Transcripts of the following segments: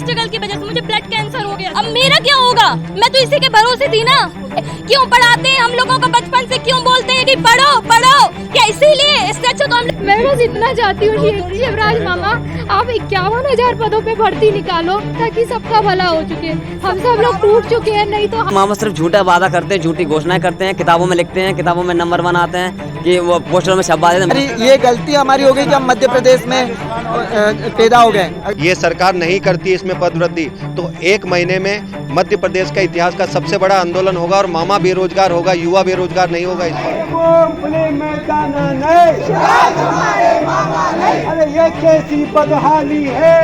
Struggle की वजह से मुझे ब्लड कैंसर हो गया। अब मेरा क्या होगा? मैं तो इसी के भरोसे थी ना। क्यों पढ़ाते हैं हम लोगों को बचपन से, क्यों बोलते हैं कि पढ़ो पढ़ो? क्या इसीलिए? इससे अच्छा तो हम मैं बस इतना चाहती हूँ शिवराज मामा, आप 51,000 पदों पे भर्ती निकालो ताकि सबका भला हो चुके। हम सब लोग टूट चुके हैं, नहीं तो मामा सिर्फ झूठा वादा करते हैं, झूठी घोषणाएं करते हैं, किताबों में लिखते हैं, किताबों में नंबर बनाते हैं कि वो पोस्टरों में छपवा देते हैं। ये गलती हमारी हो गई कि हम मध्य प्रदेश में पैदा हो गए। ये सरकार नहीं करती इसमें पद वृद्धि तो 1 महीने में मध्य प्रदेश का इतिहास का सबसे बड़ा आंदोलन होगा और मामा बेरोजगार होगा, युवा बेरोजगार नहीं होगा। इस अरे ये कैसी बदहाली है।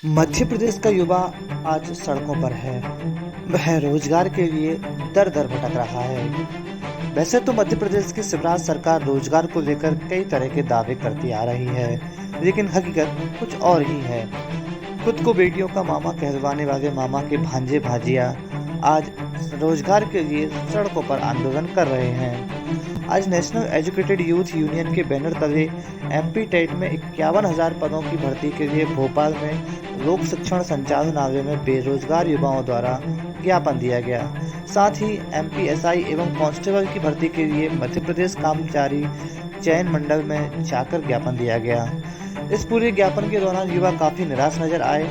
मध्य प्रदेश का युवा आज सड़कों पर है। वह रोजगार के लिए दर दर भटक रहा है। वैसे तो मध्य प्रदेश की शिवराज सरकार रोजगार को लेकर कई तरह के दावे करती आ रही है, लेकिन हकीकत कुछ और ही है। खुद को बेटियों का मामा कहलवाने वाले मामा के भांजे भांजिया आज रोजगार के लिए सड़कों पर आंदोलन कर रहे हैं। आज नेशनल एजुकेटेड यूथ यूनियन के बैनर तले एमपी टेट में 51,000 पदों की भर्ती के लिए भोपाल में लोक शिक्षण संचालनालय में बेरोजगार युवाओं द्वारा ज्ञापन दिया गया। साथ ही एमपीएसआई एवं कांस्टेबल की भर्ती के लिए मध्य प्रदेश कर्मचारी चयन मंडल में जाकर ज्ञापन दिया गया। इस पूरे ज्ञापन के दौरान युवा काफी निराश नजर आए।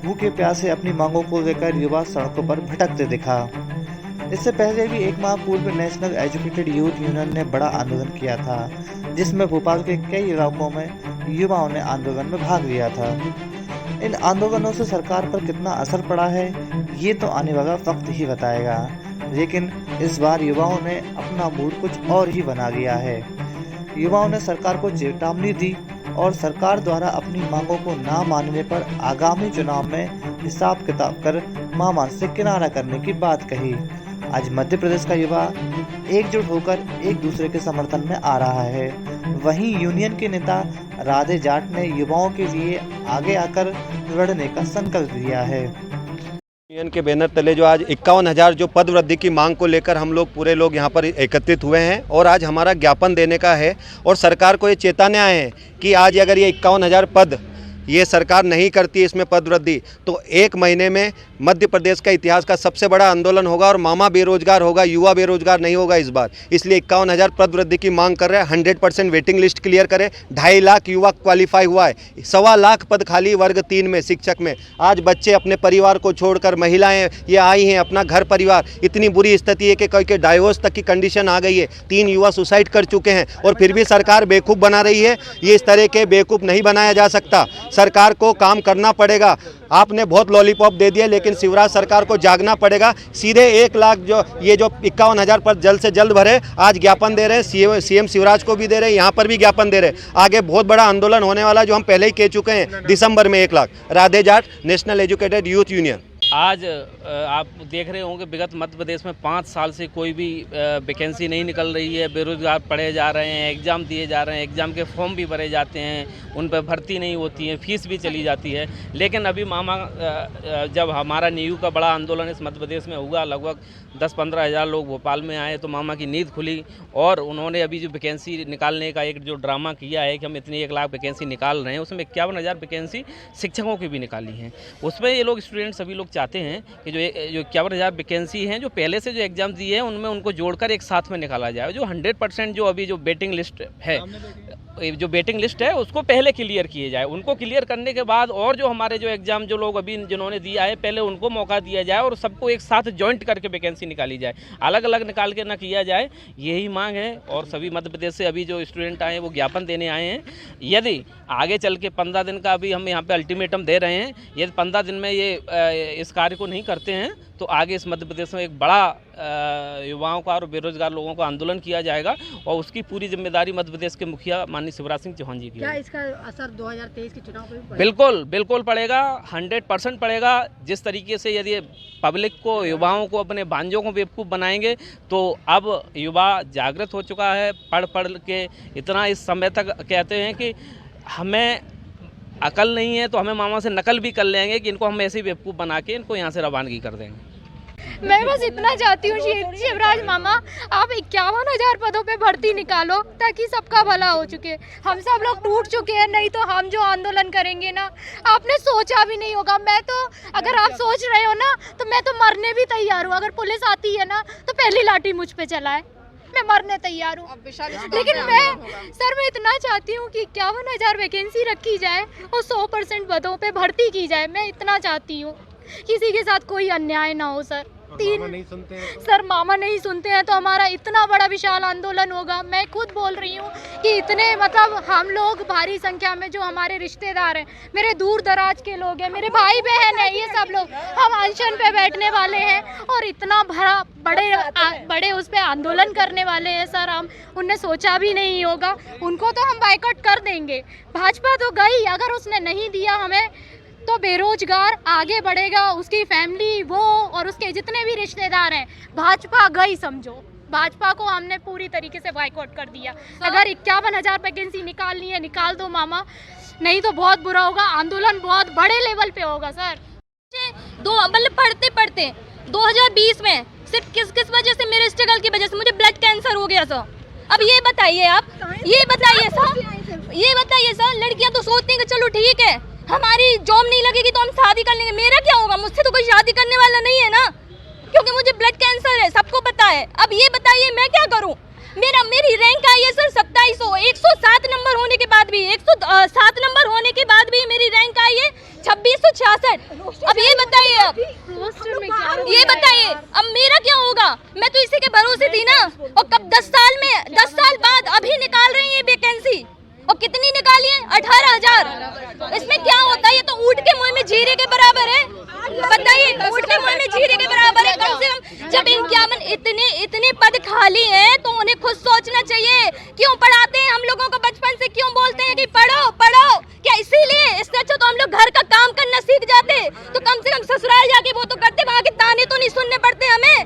भूखे प्यासे अपनी मांगों को लेकर युवा सड़कों पर भटकते दिखा। इससे पहले भी 1 माह पूर्व नेशनल एजुकेटेड यूथ यूनियन ने बड़ा आंदोलन किया था, जिसमें भोपाल के कई इलाकों में युवाओं ने आंदोलन में भाग लिया था। इन आंदोलनों से सरकार पर कितना असर पड़ा है ये तो आने वाला वक्त ही बताएगा, लेकिन इस बार युवाओं ने अपना मूड कुछ और ही बना लिया है। युवाओं ने सरकार को चेतावनी दी और सरकार द्वारा अपनी मांगों को ना मानने पर आगामी चुनाव में हिसाब किताब कर मामा से किनारा करने की बात कही। आज मध्य प्रदेश का युवा एकजुट होकर एक दूसरे के समर्थन में आ रहा है। वहीं यूनियन के नेता राधे जाट ने युवाओं के लिए आगे आकर लड़ने का संकल्प लिया है। यूनियन के बैनर तले जो आज 51,000 जो पद वृद्धि की मांग को लेकर हम लोग पूरे लोग यहाँ पर एकत्रित हुए हैं और आज हमारा ज्ञापन देने का है और सरकार को ये चेताने आए हैं कि आज अगर ये 51,000 पद ये सरकार नहीं करती इसमें पद वृद्धि तो 1 महीने में मध्य प्रदेश का इतिहास का सबसे बड़ा आंदोलन होगा और मामा बेरोजगार होगा, युवा बेरोजगार नहीं होगा इस बार। इसलिए 51,000 पद वृद्धि की मांग कर रहे हैं। 100% वेटिंग लिस्ट क्लियर करें। 2.5 लाख युवा क्वालिफाई हुआ है। 1.25 लाख पद खाली वर्ग 3 में शिक्षक में। आज बच्चे अपने परिवार को छोड़कर, महिलाएं ये आई हैं, अपना घर परिवार, इतनी बुरी स्थिति है कि कोई के डाइवोर्स तक की कंडीशन आ गई है। 3 युवा सुसाइड कर चुके हैं और फिर भी सरकार बेवकूफ़ बना रही है। ये इस तरह के बेवकूफ़ नहीं बनाया जा सकता। सरकार को काम करना पड़ेगा। आपने बहुत लॉलीपॉप दे दिया, लेकिन शिवराज सरकार को जागना पड़ेगा। सीधे 1 लाख जो 51,000 पर जल्द से जल्द भरे। आज ज्ञापन दे रहे हैं, सीएम शिवराज को भी दे रहे हैं, यहाँ पर भी ज्ञापन दे रहे हैं। आगे बहुत बड़ा आंदोलन होने वाला जो हम पहले ही कह चुके हैं, दिसंबर में 1 lakh. Radhe Jat, national educated youth union. आज आप देख रहे होंगे विगत मध्य प्रदेश में 5 साल से कोई भी वैकेंसी नहीं निकल रही है। बेरोजगार पढ़े जा रहे हैं, एग्ज़ाम दिए जा रहे हैं, एग्ज़ाम के फॉर्म भी भरे जाते हैं, उन पर भर्ती नहीं होती है, फीस भी चली जाती है। लेकिन अभी मामा जब हमारा नीयू का बड़ा आंदोलन इस मध्य प्रदेश में हुआ, लगभग 10-15 हज़ार लोग भोपाल में आए, तो मामा की नींद खुली और उन्होंने अभी जो वैकेंसी निकालने का एक जो ड्रामा किया है कि हम इतनी 1 लाख वैकेंसी निकाल रहे हैं, उसमें 51,000 वैकेंसी शिक्षकों की भी निकाली हैं। उसमें ये लोग स्टूडेंट सभी लोग चाहते हैं कि जो 51,000 वैकेंसी हैं जो पहले से जो एग्ज़ाम दिए हैं उनमें उनको जोड़कर एक साथ में निकाला जाए। जो 100% जो अभी जो वेटिंग लिस्ट है, जो वेटिंग लिस्ट है उसको पहले क्लियर किए जाए। उनको क्लियर करने के बाद और जो हमारे जो एग्ज़ाम जो लोग अभी जिन्होंने दिया है पहले उनको मौका दिया जाए और सबको एक साथ जॉइंट करके वैकेंसी निकाली जाए, अलग अलग निकाल के ना किया जाए। यही मांग है और सभी मध्य प्रदेश से अभी जो स्टूडेंट आए हैं वो ज्ञापन देने आए हैं। यदि आगे चल के 15 दिन का अभी हम यहाँ पे अल्टीमेटम दे रहे हैं, यदि 15 दिन में ये इस कार्य को नहीं करते हैं तो आगे इस मध्य प्रदेश में एक बड़ा युवाओं का और बेरोजगार लोगों का आंदोलन किया जाएगा और उसकी पूरी जिम्मेदारी मध्य प्रदेश के मुखिया माननीय शिवराज सिंह चौहान जी की। क्या इसका असर 2023 के चुनाव पर भी पड़ेगा? बिल्कुल बिल्कुल पड़ेगा, 100% पड़ेगा। जिस तरीके से यदि पब्लिक को, युवाओं को, अपने भांजों को बेवकूफ़ बनाएंगे तो अब युवा जागृत हो चुका है। पढ़ पढ़ के इतना इस समय तक कहते हैं कि हमें अकल नहीं है तो हमें मामा से नकल भी कर लेंगे कि इनको हम ऐसे ही बेवकूफ़ बना के इनको यहाँ से रवानगी कर देंगे। मैं बस इतना चाहती हूँ शिवराज मामा, आप 51,000 पदों पे भर्ती निकालो ताकि सबका भला हो चुके। हम सब लोग टूट चुके हैं, नहीं तो हम जो आंदोलन करेंगे ना, आपने सोचा भी नहीं होगा। मैं तो, अगर आप सोच रहे हो ना, तो मैं तो मरने भी तैयार हूँ। अगर पुलिस आती है ना तो पहली लाठी मुझ पे चलाए, मैं मरने तैयार हूँ। लेकिन मैं इतना चाहती हूँ कि 51,000 वैकेंसी रखी जाए और 100% पदों पे भर्ती की जाए। मैं इतना चाहती हूँ, किसी के साथ कोई अन्याय ना हो सर। मामा नहीं सुनते हैं तो हमारा इतना बड़ा विशाल आंदोलन होगा। मैं खुद बोल रही हूँ कि इतने, मतलब हम लोग भारी संख्या में, जो हमारे रिश्तेदार हैं, मेरे दूर दराज के लोग हैं, मेरे भाई बहन हैं, ये सब लोग हम अनशन पे बैठने वाले हैं और इतना बड़े उस पे आंदोलन करने वाले हैं सर। हम उनने सोचा भी नहीं होगा। उनको तो हम बाइकआउट कर देंगे। भाजपा तो गई, अगर उसने नहीं दिया हमें तो बेरोजगार आगे बढ़ेगा, उसकी फैमिली, वो और उसके जितने भी रिश्तेदार हैं। भाजपा गई समझो, भाजपा को हमने पूरी तरीके से बाइकआउट कर दिया। अगर 51,000 वैकेंसी निकालनी है निकाल दो मामा, नहीं तो बहुत बुरा होगा। आंदोलन बहुत बड़े लेवल पे होगा सर। मतलब पढ़ते 2020 में सिर्फ किस वजह से, मेरे स्ट्रगल की वजह से मुझे ब्लड कैंसर हो गया सर। अब ये बताइए आप, ये बताइए सर, लड़कियां तो सोचती हैं कि चलो ठीक है हमारी जॉब नहीं लगेगी तो हम शादी कर लेंगे। मेरा क्या होगा? मुझसे तो कोई शादी करने वाला नहीं है ना, क्योंकि मुझे ब्लड कैंसर है, सबको पता है। अब ये बताइए मैं क्या करूं? मेरी रैंक आई है सर 2700, 107 नंबर होने के बाद भी, 107 नंबर होने के बाद भी मेरी रैंक आई है 2666। अब ये बताइए, अब मेरा क्या होगा? मैं तो इसी के भरोसे थी ना। और कब 10 साल बाद अभी निकाल रही है वैकेंसी, और कितनी निकाली है? 18,000। इसमें क्या होता है? ये तो ऊँट के मुंह में जीरे के बराबर है। बताइए, ऊँट के मुंह में जीरे के बराबर है। कम से कम जब 51 इतने पद खाली हैं तो उन्हें खुद सोचना चाहिए। क्यों पढ़ाते हैं हम लोगों को बचपन से? क्यों बोलते हैं कि पढ़ो पढ़ो? क्या इसीलिए? इससे अच्छा तो हम लोग घर का काम करना सीख जाते, तो कम से कम ससुराल जाके वो तो करते। वहाँ के ताने तो नहीं सुनने पड़ते हमें।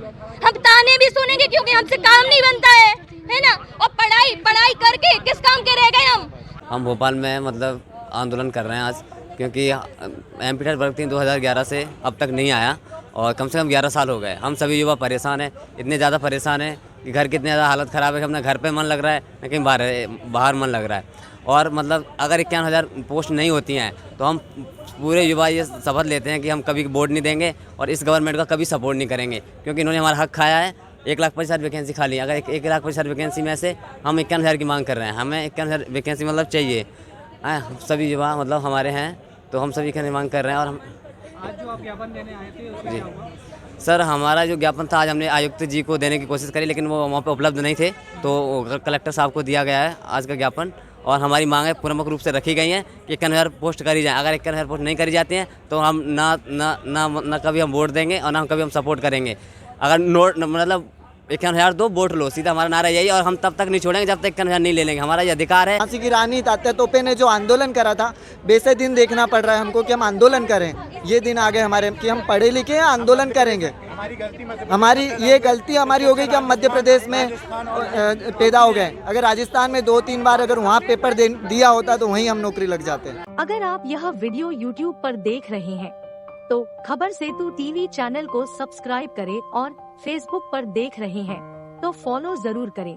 हम ताने भी सुनेंगे क्योंकि हमसे काम नहीं बनता है ना। और पढ़ाई करके किस काम के रह गए हम भोपाल में मतलब आंदोलन कर रहे हैं आज, क्योंकि एमपी टेट भर्ती 2011 से अब तक नहीं आया और कम से कम 11 साल हो गए। हम सभी युवा परेशान हैं, इतने ज़्यादा परेशान हैं कि घर की इतनी ज़्यादा हालत ख़राब है कि अपने घर पे मन लग रहा है, लेकिन बाहर मन लग रहा है। और मतलब अगर 51,000 पोस्ट नहीं होती हैं तो हम पूरे युवा ये शपथ लेते हैं कि हम कभी वोट नहीं देंगे और इस गवर्नमेंट का कभी सपोर्ट नहीं करेंगे, क्योंकि इन्होंने हमारा हक खाया है। 1,50,000 वैकेंसी खाली है। अगर 1,50,000 वैकेंसी में से हम 51,000 की मांग कर रहे हैं, हमें 51,000 वैकेंसी मतलब चाहिए। सभी युवा मतलब हमारे हैं, तो हम सभी की मांग कर रहे हैं। और हम आज जो आप ज्ञापन देने आए थे उसका क्या हुआ? सर, हमारा जो ज्ञापन था आज हमने आयुक्त जी को देने की कोशिश करी, लेकिन वो वहाँ पे उपलब्ध नहीं थे, तो कलेक्टर साहब को दिया गया है आज का ज्ञापन। और हमारी मांगें प्रमुख रूप से रखी गई हैं कि 51,000 पोस्ट करी जाए। अगर 51,000 पोस्ट नहीं करी जाती हैं तो हम ना कभी हम वोट देंगे और ना कभी हम सपोर्ट करेंगे। अगर मतलब 51,000 दो, वोट लो, सीधा हमारा नारा यही। और हम तब तक नहीं छोड़ेंगे जब तक 51,000 नहीं ले लेंगे। हमारा ये अधिकार है। झांसी की रानी तात्या तोपे ने जो आंदोलन करा था, बेसे दिन देखना पड़ रहा है हमको कि हम आंदोलन करें। ये दिन आ गए हमारे कि हम पढ़े लिखे हैं, आंदोलन करेंगे। हमारी ये गलती हमारी हो गई कि हम मध्य प्रदेश में पैदा हो गए। अगर राजस्थान में 2-3 बार अगर वहाँ पेपर दिया होता तो वहीं हम नौकरी लग जाते हैं। अगर आप यह वीडियो YouTube पर देख रहे हैं तो खबर सेतु टीवी चैनल को सब्सक्राइब करें और Facebook पर देख रहे हैं तो फॉलो जरूर करें।